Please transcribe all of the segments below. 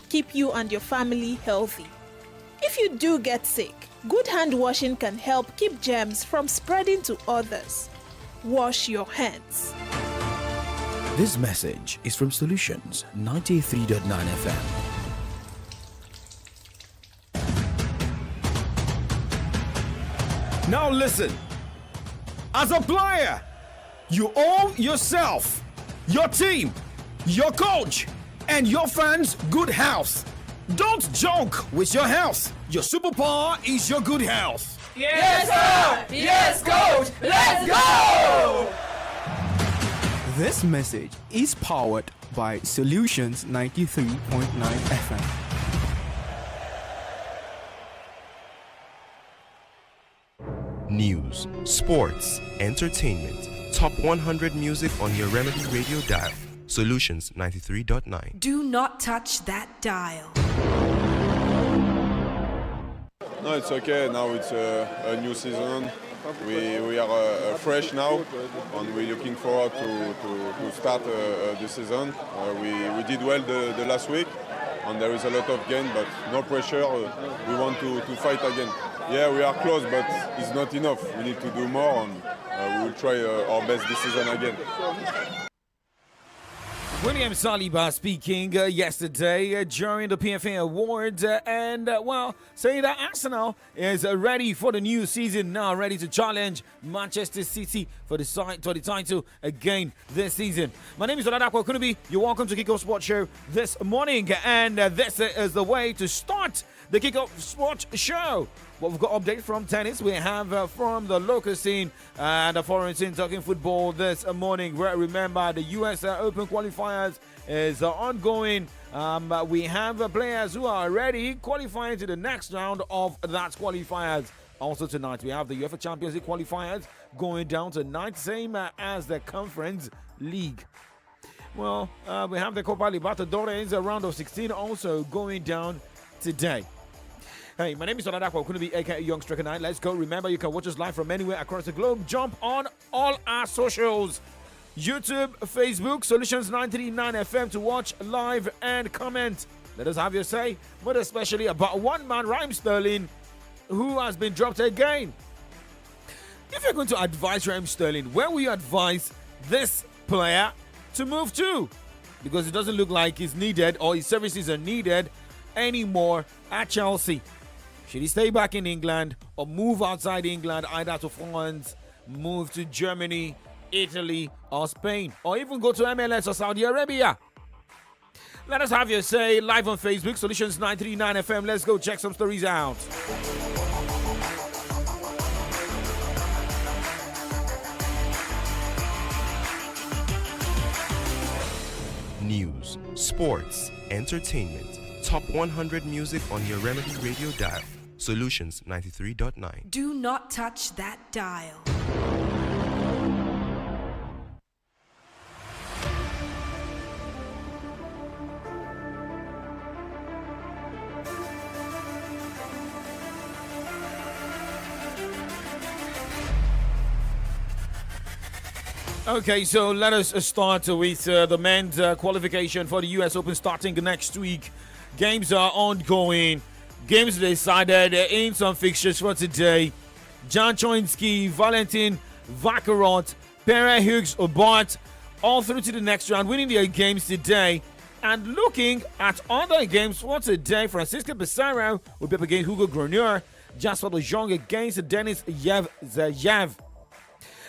keep you and your family healthy. If you do get sick, good hand washing can help keep germs from spreading to others. Wash your hands. This message is from Solutions 93.9 FM. Now listen, as a player, you owe yourself, your team, your coach, and your fans good health. Don't joke with your health. Your superpower is your good health. Yes, sir! Yes, coach! Let's go! This message is powered by Solutions 93.9 FM. News, sports, entertainment, top 100 music on your Remedy Radio dial. Solutions 93.9. Do not touch that dial. No, it's okay. Now it's a new season. We are fresh now, and we're looking forward to start the season. We did well the last week, and there is a lot of gain, but no pressure. We want to fight again. Yeah, we are close, but it's not enough. We need to do more, and we will try our best this season again. William Saliba speaking yesterday during the PFA Awards saying that Arsenal is ready for the new season now, ready to challenge Manchester City for the title again this season. My name is Oladapo Kunubi. You're welcome to Kickoff Sports Show this morning, and this is the way to start the Kickoff Sports Show. Well, we've got updates from tennis. We have from the local scene and the foreign scene talking football this morning. Remember, the US Open qualifiers is ongoing. We have players who are already qualifying to the next round of that qualifiers. Also tonight, we have the UEFA Champions League qualifiers going down tonight, same as the Conference League. Well, we have the Copa Libertadores round of 16 also going down today. Hey, my name is Oladapo Okunubi, aka Young Striker 9. Let's go. Remember, you can watch us live from anywhere across the globe. Jump on all our socials. YouTube, Facebook, Solutions 939 FM to watch live and comment. Let us have your say, but especially about one man, Raheem Sterling, who has been dropped again. If you're going to advise Raheem Sterling, where will you advise this player to move to? Because it doesn't look like he's needed or his services are needed anymore at Chelsea. Should he stay back in England or move outside England, either to France, move to Germany, Italy, or Spain, or even go to MLS or Saudi Arabia? Let us have your say live on Facebook, Solutions 939 FM. Let's go check some stories out. News, sports, entertainment, top 100 music on your Remedy Radio dial. Solutions 93.9. Do not touch that dial. Okay, so let us start with the men's qualification for the US Open starting next week. Games are ongoing. Games decided in some fixtures for today. Jan Choinski, Valentin Vakarot, Pere Hughes Obart, all through to the next round, winning their games today. And looking at other games for today, Francisco Pizarro will be up against Hugo Grenier, Jasper Lejeune against Denis Zayev.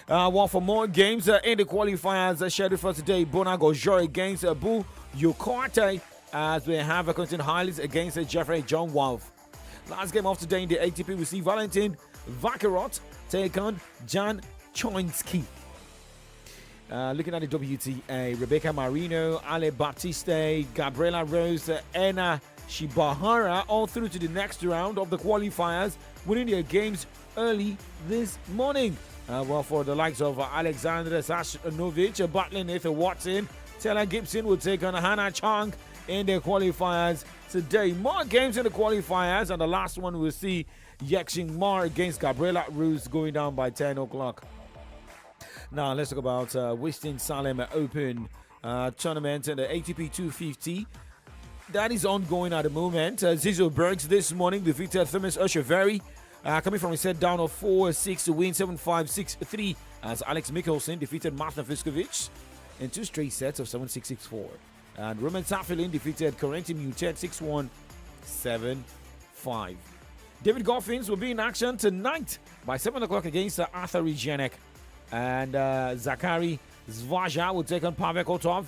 Well, for more games in the qualifiers scheduled for today, Bona Gojor against Abu Yukarte, as we have a Quentin Highlands against Jeffrey John Wolf. Last game of today in the ATP, we see Valentin Vakarot take on Jan Choinski. Looking at the WTA, Rebecca Marino, Ale Baptiste, Gabriela Rose, Anna Shibahara, all through to the next round of the qualifiers, winning their games early this morning. Well, for the likes of Alexander Sashnovich, battling Nathan Watson, Taylor Gibson will take on Hannah Chang in the qualifiers today. More games in the qualifiers, and the last one we'll see Yexing Mar against Gabriela Ruse going down by 10 o'clock. Now, let's talk about Winston Salem Open tournament and the ATP 250. that is ongoing at the moment. Zizo Bergs this morning defeated Thomas Osheveri, coming from a set down of 4-6 to win 7-5, 6-3, as Alex Mikkelsen defeated Martin Fiskovic in 2 straight sets of 7-6, 6-4. And Roman Safilin defeated Corentin Mutet 6-1, 7-5. David Goffins will be in action tonight by 7 o'clock against Arthur Regenek. And Zakari Zvaja will take on Pavel Kotov.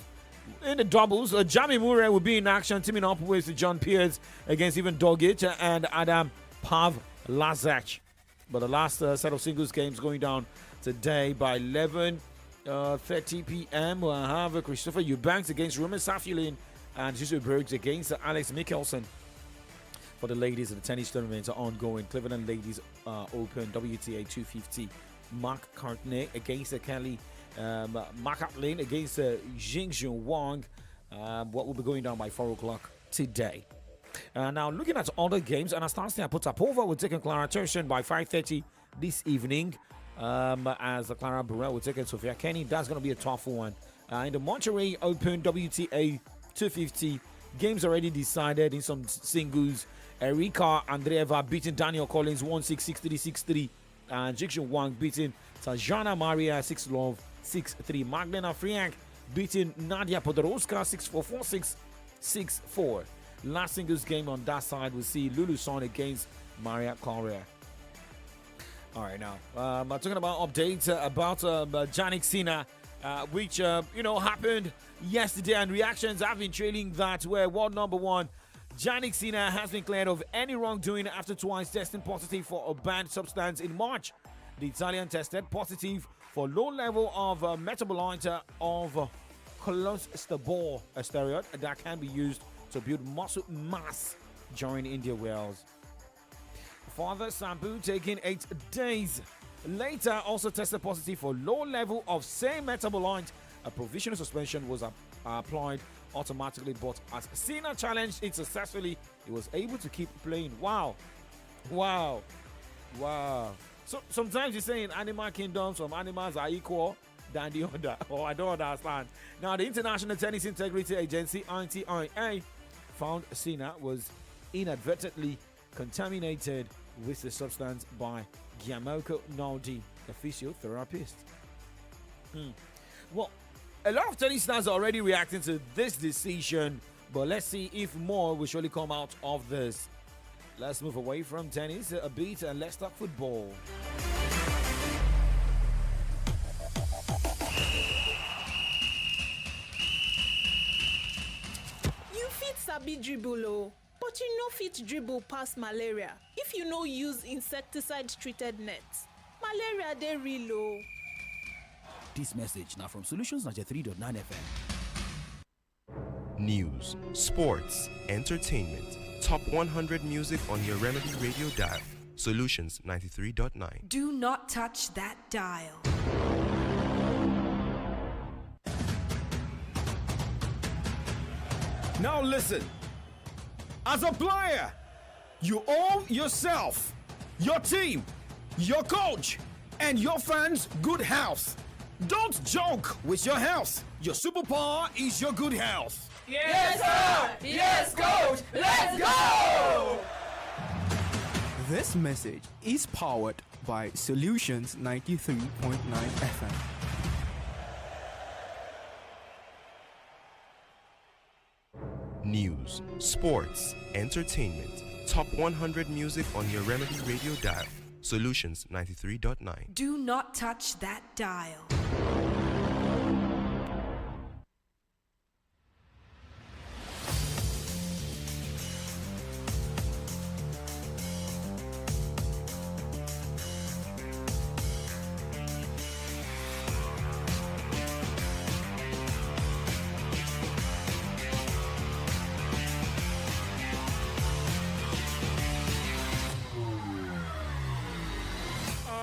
In the doubles, Jamie Murray will be in action, teaming up with John Pierce against Ivan Dogic and Adam Pavlazach. But the last set of singles games going down today by 11:30 p.m. We'll have Christopher Eubanks against Roman Safulin and Zizo Bergs against Alex Mikkelsen. For the ladies, the tennis tournaments are ongoing. Cleveland Ladies Open WTA 250. Mark Cartney against Kelly. Mark Atlin against Jingjun Wang. What will be going down by 4 o'clock today. Now, looking at other games, Anastasia Potapova will take on Clara Tersen by 5:30 this evening. As Clara Burrell will take on Sofia Kenny. That's going to be a tough one. In the Monterey Open WTA 250, games already decided in some singles. Erika Andreeva beating Daniel Collins 1-6, 6-3, 6-3. And Jingjun Wang beating Tajana Maria 6-love, 6-3. Magdalena Friank beating Nadia Podoroska 6-4, 4-6, 6-4. Last singles game on that side, we'll see Lulu Son against Maria Correa. All right, now I'm talking about updates about Jannik Sinner, which happened yesterday, and reactions have been trailing that. Where world number one Jannik Sinner has been cleared of any wrongdoing after twice testing positive for a banned substance in March. The Italian tested positive for low level of metabolite of cholesterol, a steroid that can be used to build muscle mass during India Wales. Father Sambu taking 8 days later also tested positive for low level of same metabolite. A provisional suspension was applied automatically, but as Sinner challenged it successfully, he was able to keep playing. Wow. So sometimes you say in animal kingdom, some animals are equal than the other. Oh, I don't understand. Now, the International Tennis Integrity Agency, ITIA, found Sinner was inadvertently contaminated with the substance by Gianmarco Naldi, a physiotherapist. Well, a lot of tennis stars are already reacting to this decision, but let's see if more will surely come out of this. Let's move away from tennis a bit and let's talk football. You fit sabi dribble o, but you no fit dribble past malaria if you no use insecticide treated nets. Malaria dey real o. This message now from Solutions 93.9 FM. News, sports, entertainment. Top 100 music on your Remedy Radio dial. Solutions 93.9. Do not touch that dial. Now listen, as a player, you owe yourself, your team, your coach, and your fans good health. Don't joke with your health. Your superpower is your good health. Yes, sir! Yes, coach! Let's go! This message is powered by Solutions 93.9 FM. News, sports, entertainment. Top 100 music on your Remedy Radio dial. Solutions 93.9. Do not touch that dial.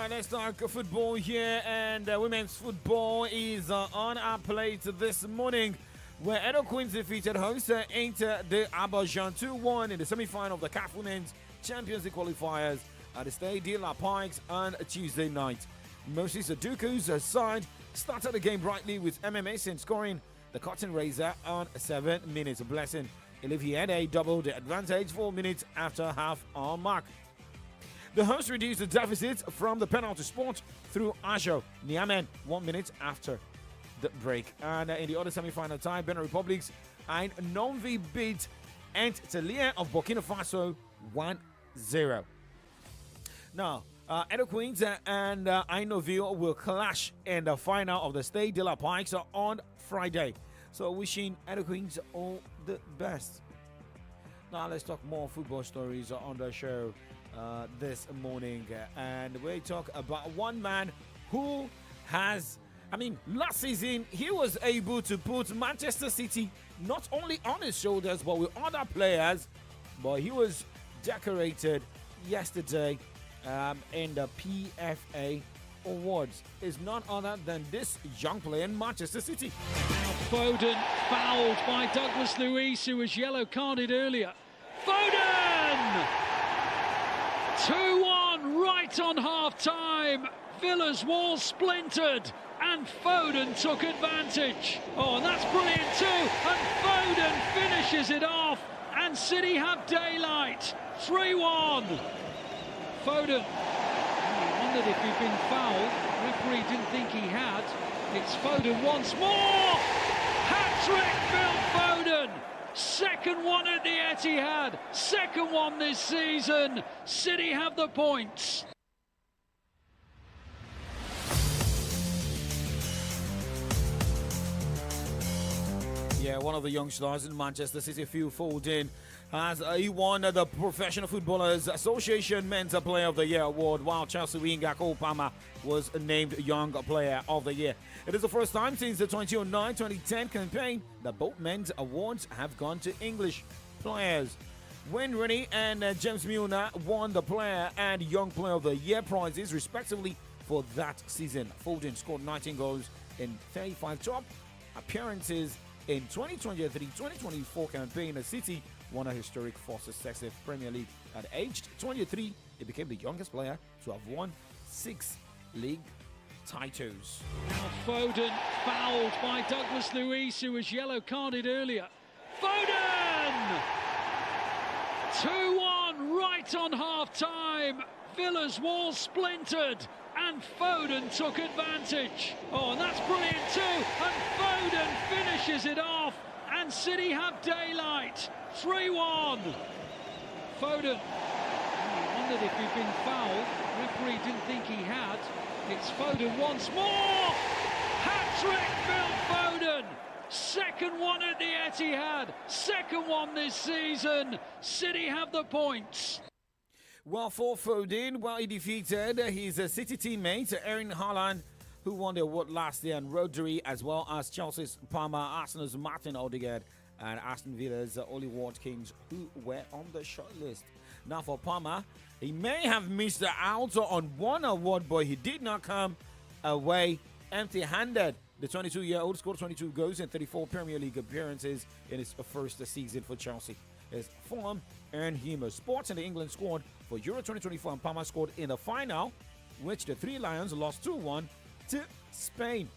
Let's talk football here, and women's football is on our plate this morning, where Edo Queens defeated host Inter de Abidjan 2-1 in the semi-final of the CAF Women's Champions League qualifiers at the Stade de la Pikes on Tuesday night. Moses Aduku's side started the game brightly with MMS and scoring the curtain raiser on 7 minutes. Blessing Olivier doubled the advantage 4 minutes after half-hour mark. The hosts reduced the deficit from the penalty spot through Ajo Niamen 1 minute after the break. And in the other semi-final tie, Benin Republic's Ain Nonvi beat Ant-Talia of Burkina Faso 1-0. Now, Edo Queens and Ainoville will clash in the final of the Stade de la Pikes on Friday. So wishing Edo Queens all the best. Now let's talk more football stories on the show this morning. And we talk about one man who has, last season he was able to put Manchester City not only on his shoulders but with other players. But he was decorated yesterday in the PFA Awards. Is none other than this young player in Manchester City. Now Foden fouled by Douglas Luiz, who was yellow carded earlier. Foden! 2-1 right on half-time. Villa's wall splintered and Foden took advantage. Oh, and that's brilliant too. And Foden finishes it off and City have daylight. 3-1. Foden. He wondered if he'd been fouled. Referee didn't think he had. It's Foden once more. Hat-trick, Phil Foden. Second one at the Etihad. Second one this season. City have the points. Yeah, one of the young stars in Manchester City, Phil Foden, has he won the Professional Footballers Association Men's Player of the Year award, while Chelsea winger Cole Palmer was named Young Player of the Year. It is the first time since the 2009-2010 campaign that both men's awards have gone to English players. Wayne Rooney and James Milner won the Player and Young Player of the Year prizes respectively for that season. Foden scored 19 goals in 35 top appearances in 2023-2024 campaign. The City won a historic fourth successive Premier League. At aged 23, he became the youngest player to have won 6 league titles. Now Foden fouled by Douglas Luiz, who was yellow carded earlier. Foden! 2-1 right on half-time. Villa's wall splintered and Foden took advantage. Oh, and that's brilliant too. And Foden finishes it off and City have daylight. 3-1. Foden. He wondered if he'd been fouled. Referee didn't think he had. It's Foden once more. Hat-trick, Phil Foden. Second one at the Etihad. Second one this season. City have the points. Well, for Foden, he defeated his City teammate Erling Haaland, who won the award last year, and Rodri, as well as Chelsea's Palmer, Arsenal's Martin Odegaard, and Aston Villa's Oli Watkins, who were on the shortlist. Now for Palmer, he may have missed out on one award, but he did not come away empty-handed. The 22-year-old scored 22 goals in 34 Premier League appearances in his first season for Chelsea. His form earned him a spot in the England squad for Euro 2024, and Palmer scored in the final, which the Three Lions lost 2-1 to Spain.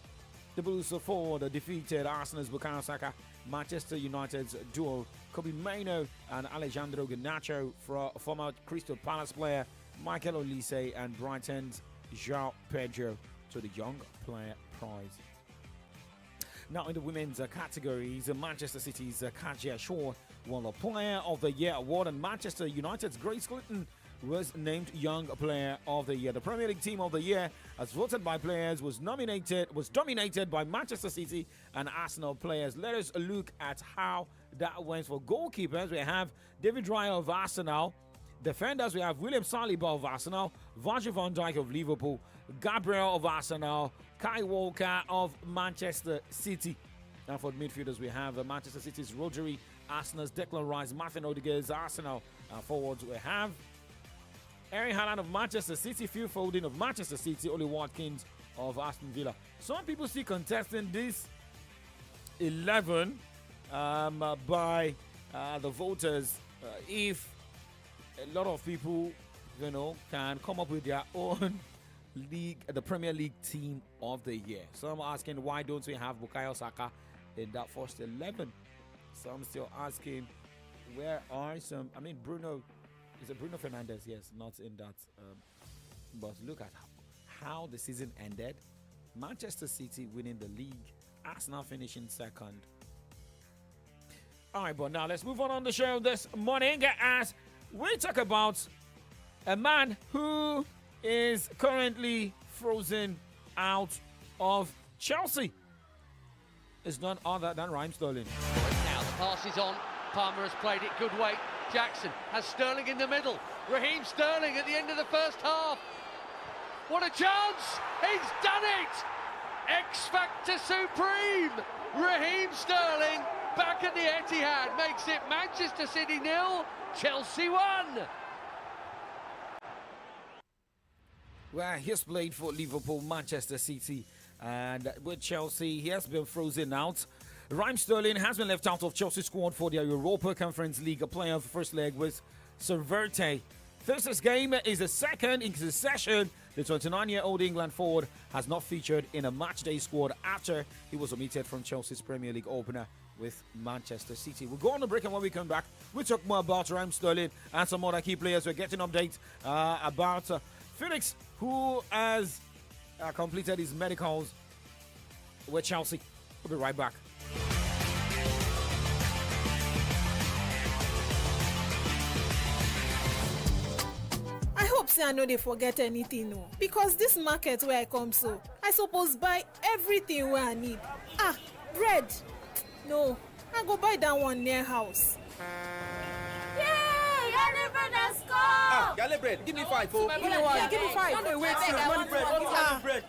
The Blues forward defeated Arsenal's Bukayo Saka, Manchester United's duo Kobe Mainoo and Alejandro Garnacho, for former Crystal Palace player Michael Olise, and Brighton's João Pedro to the Young Player Prize. Now in the women's categories, Manchester City's Kajia Shaw won the Player of the Year award, and Manchester United's Grace Clinton was named Young Player of the Year. The Premier League Team of the Year, as voted by players, was dominated by Manchester City and Arsenal players. Let us look at how that went. For goalkeepers, we have David Raya of Arsenal. Defenders, we have William Saliba of Arsenal, Virgil van Dijk of Liverpool, Gabriel of Arsenal, Kai Walker of Manchester City. And for midfielders, we have Manchester City's Rodri, Arsenal's Declan Rice, Martin Odegaard's Arsenal. Forwards, we have Erling Haaland of Manchester City, Phil Foden of Manchester City, Oli Watkins of Aston Villa. Some people see contesting this 11 by the voters. If a lot of people, can come up with their own league, the Premier League Team of the Year. Some are asking, why don't we have Bukayo Saka in that first 11? Some still asking, where are some? I mean, Bruno. Is it Bruno Fernandes? Yes, not in that. But look at how the season ended. Manchester City winning the league. Arsenal finishing second. All right, but now let's move on the show this morning as we talk about a man who is currently frozen out of Chelsea. It's none other than Raheem Sterling. Now the pass is on. Palmer has played it good weight. Jackson has Sterling in the middle. Raheem Sterling at the end of the first half. What a chance! He's done it! X Factor Supreme! Raheem Sterling back at the Etihad makes it Manchester City 0, Chelsea 1. Well, he's played for Liverpool, Manchester City, and with Chelsea, he has been frozen out. Raheem Sterling has been left out of Chelsea's squad for their Europa Conference League, a player of the first leg with Servette. Thursday's game is the second in succession. The 29-year-old England forward has not featured in a matchday squad after he was omitted from Chelsea's Premier League opener with Manchester City. We'll go on a break, and when we come back, we'll talk more about Raheem Sterling and some other key players. We're getting updates about Felix, who has completed his medicals with Chelsea. We'll be right back. I hope say I no dey forget anything o, because this market where I come so, I suppose buy everything where I need. Bread. No, I go buy that one near house. Yay! Yale bread has come! Yale bread, give me 5. Oh. Give me one. Give me 5. Don't wait till money bread.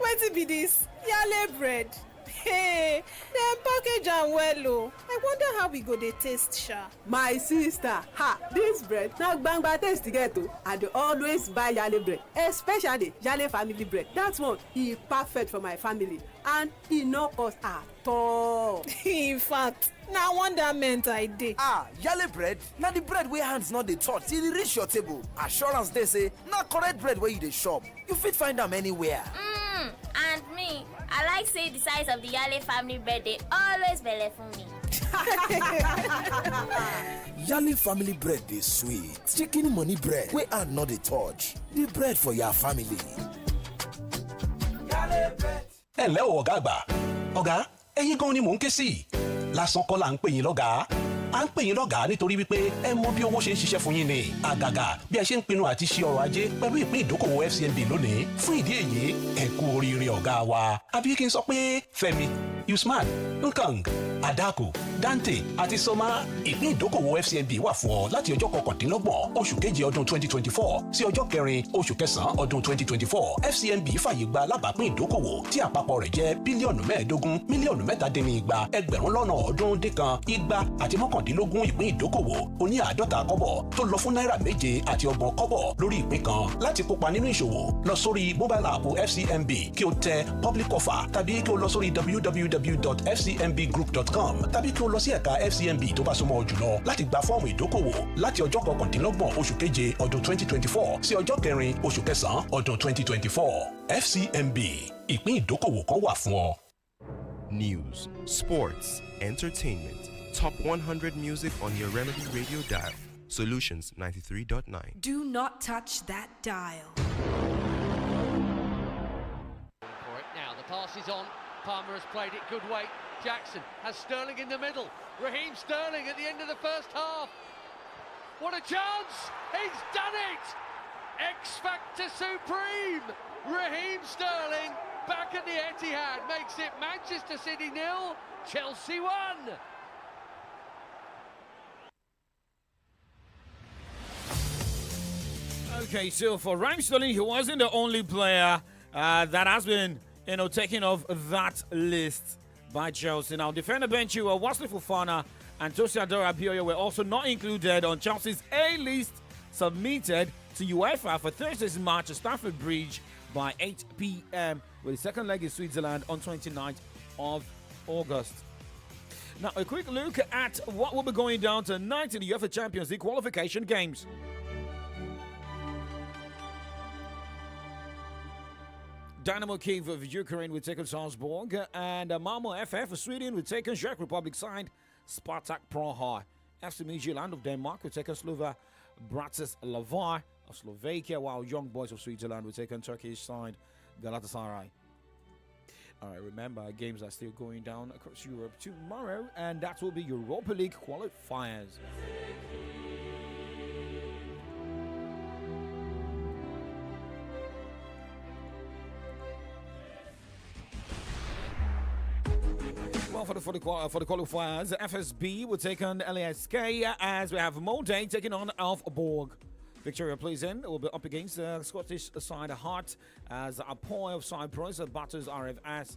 Wetin be this? Yale bread. Hey, dem package am well o. I wonder how we go dey taste sha. My sister, this bread na gbangba taste get o. I dey always buy Yale bread, especially Yale family bread. That one e perfect for my family and e no cost at all. In fact, na wonderment I dey. Yale bread na the bread wey hands no dey touch till e reach your table. Assurance dey say na correct bread wey you dey shop. You fit find am anywhere. And me, I like say the size of the Yale family bread dey always belle for me. Yale family bread dey sweet. Chicken money bread wey hand no dey touch. The bread for your family. Yale bread. Ǹlẹ́ o ọ̀gá àgbà. Ọ̀gá, ẹ̀yin gan ni mò ń ké sí. Lásán kọ́ là ń pè yín lọ́gàá. À ń pè yín lọ́gàá nítorí wípé ẹ mọ bí owó ṣe ń ṣiṣẹ́ fún yín ni. Àgàgà bí ẹ ṣe ń pinnu àti ṣe ọrọ̀ ajé pẹ̀lú ìpín ìdókòwò FCMB lónìí. Fún ìdí èyí, ẹ kú oríire ọ̀gá wa. Àbí kí n sọ pé Fẹ́mi, Usman, Nkang, Adaku, Dante àti Soma ìpín ìdókòwò FCMB wà fún ọ láti ọjọ́ 29 oṣù keje ọdún 2024 sí ọjọ́ 4 oṣù kẹsàn-án ọdún 2024. FCMB fàyè gba alábàápín ìdókòwò tí àpapọ̀ rẹ̀ jẹ́ bílíọ̀nù 15 mílíọ̀nù 7.2 ẹgbẹ̀rún lọ́nà ọ̀ọ́dúnrún dín kan igba àti mọ́kàndínlógún ìpín ìdókòwò oní 50 kọ́bọ̀ tó lọ fún náírà 7 àti 30 kọ́bọ̀ lórí ìpín kan. Láti kópa nínú ìṣòwò lọ sórí mobile app FCMB kí o tẹ public offer tàbí kí o lọ sórí www.fcmbgroup.com tàbí kí o lọ sí ẹ̀ka FCMB tó bá súnmọ́ jùlọ láti gba fọ́ọ̀mù ìdókòwò láti ọjọ́ 29 oṣù keje ọdún 2024 sí ọjọ́ 4 oṣù kẹsàn-án ọdún 2024. FCMB ìpín ìdókòwò kan wà fún ọ. News, sports, entertainment, top 100 music on your Remedy Radio dial. Solutions 93.9. Do not touch that dial. For it now, the pass is on. Palmer has played it good weight. Jackson has Sterling in the middle. Raheem Sterling at the end of the first half. What a chance! He's done it! X Factor Supreme! Raheem Sterling back at the Etihad makes it Manchester City 0, Chelsea 1. Okay, so for Raheem Sterling, he wasn't the only player that has been, taken off that list by Chelsea. Now, defender bench, Wesley Fofana and Tosin Adarabioyo were also not included on Chelsea's A list submitted to UEFA for Thursday's match at Stamford Bridge by 8 p.m. with the second leg in Switzerland on 29th of August. Now, a quick look at what will be going down tonight in the UEFA Champions League qualification games. Dynamo Kyiv of Ukraine will take on Salzburg, and Malmo FF of Sweden will take on Czech Republic side Spartak Praha. FC Midtjylland of Denmark will take on Slova Bratislava of Slovakia, while Young Boys of Switzerland will take on Turkish side Galatasaray. All right, remember, games are still going down across Europe tomorrow, and that will be Europa League qualifiers. Well, for the qualifiers, FSB will take on LASK as we have Molde taking on Elfborg. Victoria Pleasant will be up against the Scottish side Hart as Apoel of Cyprus battles RFS.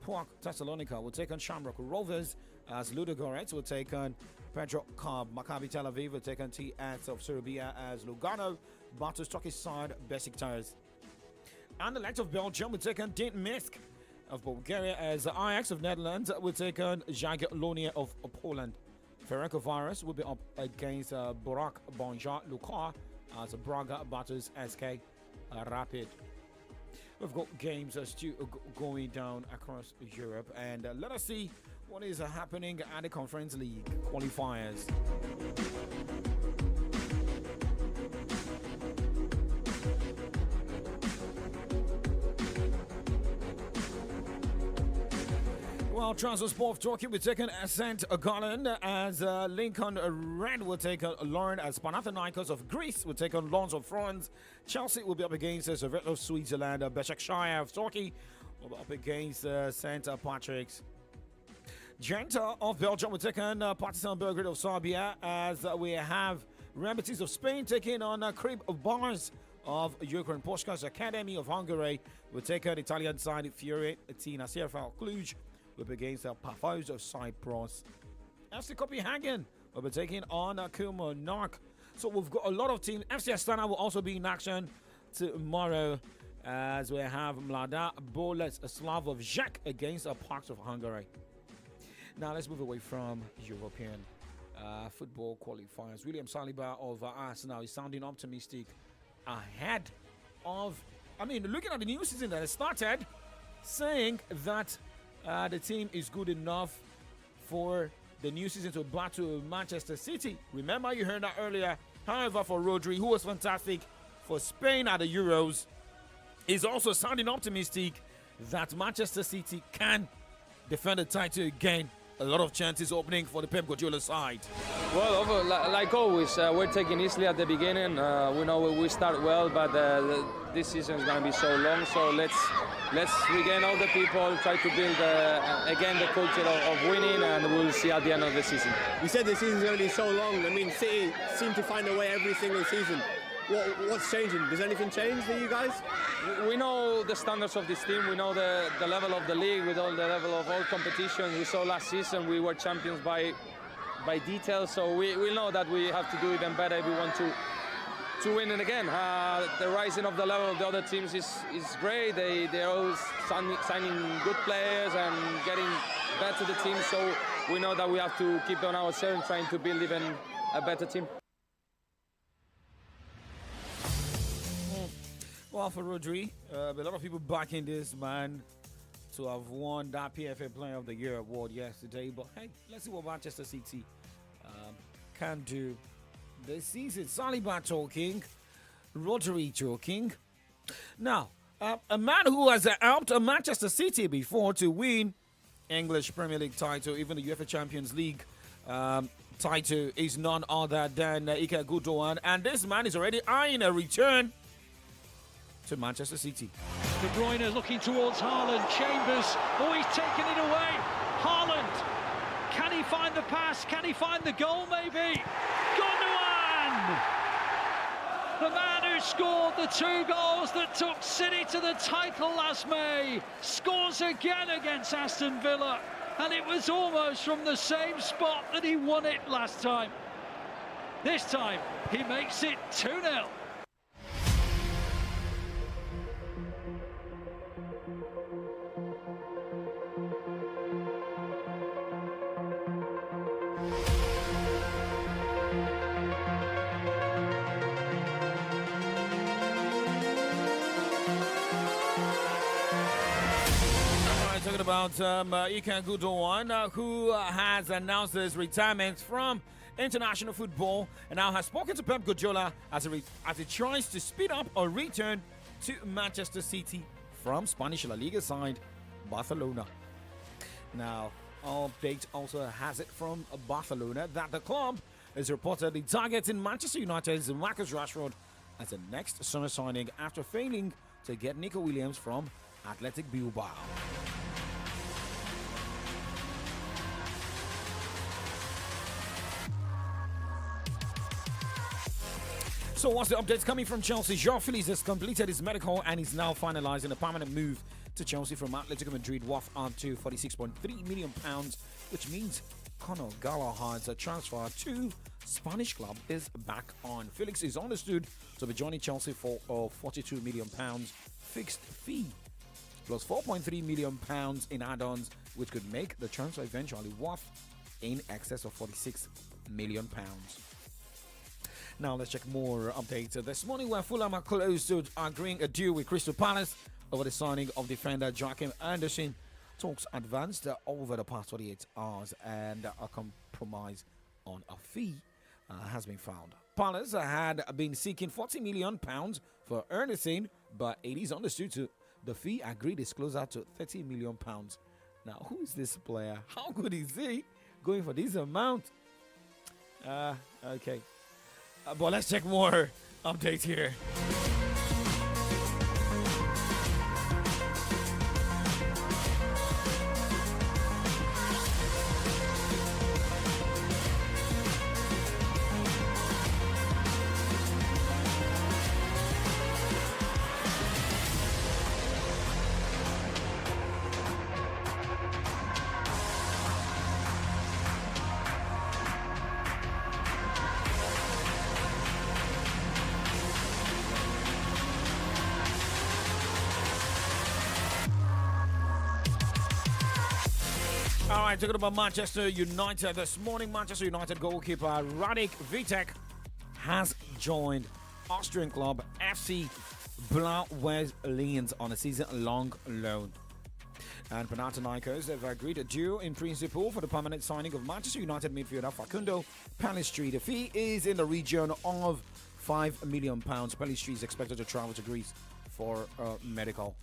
Puak Thessalonica will take on Shamrock Rovers as Ludogorets will take on Petrokab. Maccabi Tel Aviv will take on TS of Serbia as Lugano battles Turkish side Besiktas. And the Light of Belgium will take on Dint Minsk of Bulgaria as Ajax of Netherlands will take on Jagiellonia of Poland. Ferencváros will be up against Borak Banja Luka as Braga battles SK Rapid. We've got games still going down across Europe, and let us see what is happening at the Conference League qualifiers. Well, Transport of Turkey will take on St. Gallen as Lincoln Red will take on Lauren as Panathinaikos of Greece will take on Lons of France. Chelsea will be up against Servette of Switzerland. Besiktas of Turkey will be up against St. Patrick's. Genta of Belgium will take on Partizan Belgrade of Serbia as we have Remedies of Spain taking on Crib of Bars of Ukraine. Puskás Academy of Hungary will take on Italian side Fiorentina. CFL Cluj will be against Paphos of Cyprus. FC Copenhagen will be taking on Kilmarnock. So we've got a lot of teams. FC Astana will also be in action tomorrow as we have Mlada Boleslav of Czech against Parks of Hungary. Now let's move away from European football qualifiers. William Saliba of Arsenal is sounding optimistic ahead of, looking at the new season that has started, saying that the team is good enough for the new season to battle Manchester City. Remember, you heard that earlier. However, for Rodri, who was fantastic for Spain at the Euros, is also sounding optimistic that Manchester City can defend the title again. A lot of chances opening for the Pep Guardiola side. Well, like always, we're taking easily at the beginning. We know we start well, but this season is going to be so long. So let's regain all the people, try to build again the culture of winning, and we'll see at the end of the season. You said the season's going to be so long. City seem to find a way every single season. What's changing? Does anything change for you guys? We know the standards of this team. We know the level of the league. We know the level of all competitions. We saw last season we were champions by detail. So we know that we have to do even better if we want to win it again. The rising of the level of the other teams is great. They're always signing good players and getting better the team. So we know that we have to keep on ourselves trying to build even a better team. Well, for Rodri, a lot of people backing this man to have won that PFA Player of the Year award yesterday. But hey, let's see what Manchester City can do this season. Saliba talking, Rodri talking. Now, a man who has helped Manchester City before to win English Premier League title, even the UEFA Champions League title, is none other than Ike Gundogan. And this man is already eyeing a return to Manchester City. De Bruyne looking towards Haaland. Chambers, he's taken it away. Haaland, can he find the pass? Can he find the goal maybe? Gundogan! The man who scored the 2 goals that took City to the title last May, scores again against Aston Villa, and it was almost from the same spot that he won it last time. This time, he makes it 2-0. Talking about Ike Gundogan, who has announced his retirement from international football and now has spoken to Pep Guardiola as he tries to speed up a return to Manchester City from Spanish La Liga side Barcelona. Now, update also has it from Barcelona that the club is reportedly targeting Manchester United's Marcus Rashford as the next summer signing after failing to get Nico Williams from Athletic Bilbao. So what's the updates coming from Chelsea? João Felix has completed his medical and is now finalizing a permanent move to Chelsea from Atletico Madrid worth up to £46.3 million, which means Conor Gallagher's transfer to Spanish club is back on. Felix is understood to be joining Chelsea for a £42 million fixed fee plus £4.3 million in add-ons, which could make the transfer eventually worth in excess of £46 million. Now let's check more updates this morning where Fulham are close to agreeing a deal with Crystal Palace over the signing of defender Joachim Anderson. Talks advanced over the past 48 hours and a compromise on a fee has been found. Palace had been seeking £40 million for Anderson, but it is understood the fee agreed is closer to £30 million. Now, who is this player? How good is he going for this amount? Okay. But let's check more updates here. All right, talking about Manchester United this morning, Manchester United goalkeeper Radek Vitek has joined Austrian club FC Blau-Weiß-Linz on a season-long loan. And Panathinaikos have agreed a deal in principle for the permanent signing of Manchester United midfielder Facundo Pellistri. The fee is in the region of £5 million. Pellistri is expected to travel to Greece for medical.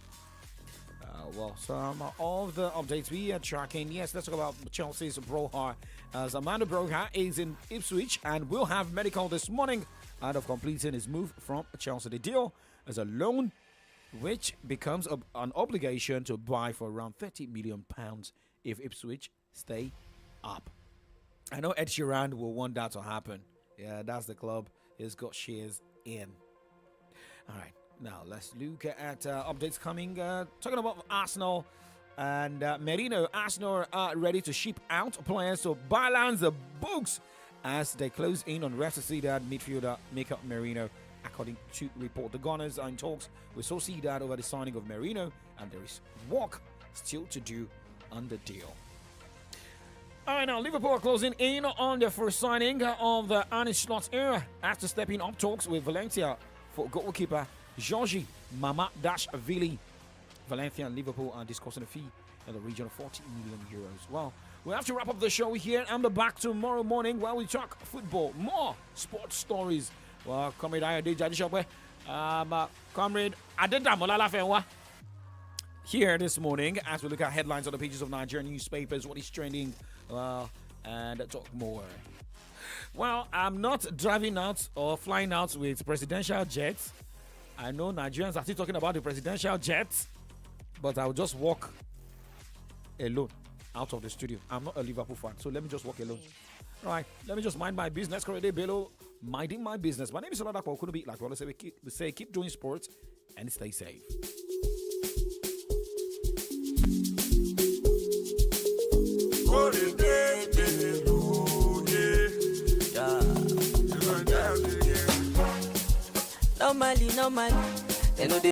Well, some of the updates we are tracking. Yes, let's talk about Chelsea's Broha, as Amanda Broha is in Ipswich and will have medical this morning out of completing his move from Chelsea. The deal is a loan which becomes an obligation to buy for around £30 million if Ipswich stay up. I know Ed Sheeran will want that to happen. Yeah, that's the club he's got shares in. All right. Now, let's look at updates coming. Talking about Arsenal and Merino. Arsenal are ready to ship out players to balance the books as they close in on Real Sociedad midfielder Mikel Merino. According to report, the Gunners are in talks with Sociedad over the signing of Merino, and there is work still to do on the deal. All right, now Liverpool are closing in on their first signing of the Arne Slot era after stepping up talks with Valencia for goalkeeper Georgi Mamadashvili. Valencia and Liverpool are discussing a fee in the region of €40 million. Well, we have to wrap up the show here and be back tomorrow morning while we talk football, more sports stories. Well, Comrade AYODEJI, Comrade LAFENWA here this morning as we look at headlines on the pages of Nigerian newspapers, what is trending, and talk more. Well, I'm not driving out or flying out with presidential jets. I know Nigerians are still talking about the presidential jets, but I'll just walk alone out of the studio. I'm not a Liverpool fan, so let me just walk alone. All right, let me just mind my business. Correde Bello, minding my business. My name is Oladapo Okunubi. Like we always say, keep doing sports and stay safe. Normally, they know they